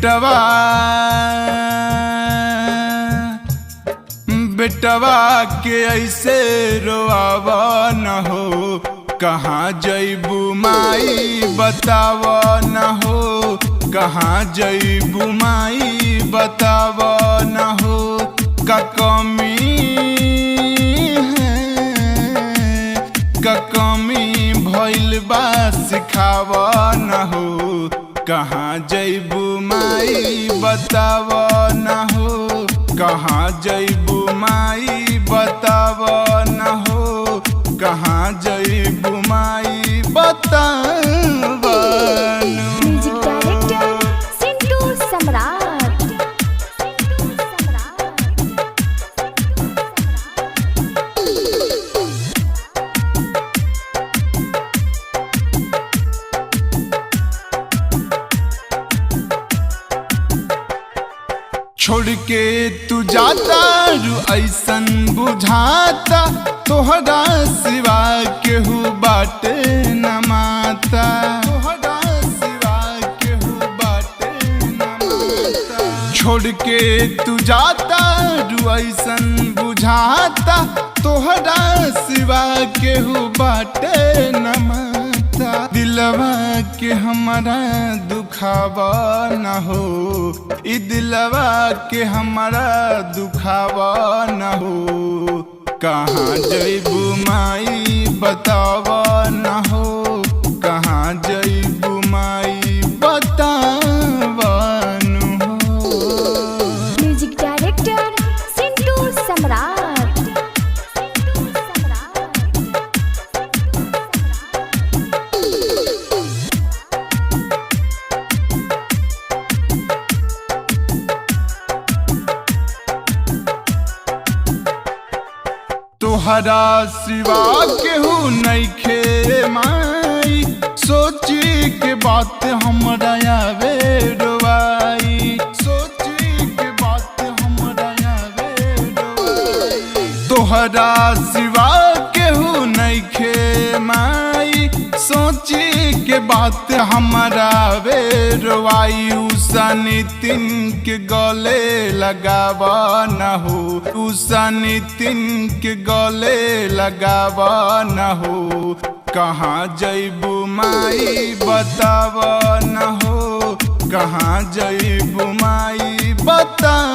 बेटवा बेटवा के ऐसे रोआवा न हो, कहाँ जइबू माई बताव न हो, कहाँ जइबू माई बताव न हो। का कमी है, का कमी भइल बा सिखाव न हो, कहाँ जइबू माई बताव न हो, कहाँ जइबू माई बताव न हो, कहाँ जइबू माई बताव न हो। म्यूजिक डायरेक्टर सिंटू सम्राट। छोड़ के तू जाता रू ऐसन बुझाता, तोहरा सिवा केहू बाटे न माता, तोहरा सिवा केहू बाटे न माता। छोड़ के तू जाता रू ऐसन बुझाता, तोहरा सिवा केहू बाटे न माता। दिलवा के हमारा दुखावा न हो, ई दिलवा के हमारा दुखावा न हो, कहाँ जइबू माई बतावा न हो, कहाँ जइबू माई बतावा न हो। म्यूजिक डायरेक्टर सिंटू सम्राट। तोहरा सिवा केहू नइखे माई, सोची के बात हमरा आवे रोवाई, सोची के बात हमरा आवे रोवाई। तोहरा सिवा केहू नइखे माई, सोची के बात हमरा आवे रोवाई। उषा नितिन के गले लगावा न हो, उषा नितिन के गले लगावा न हो, कहाँ जइबू माई बतावा न हो, कहाँ जइबू माई बतावा।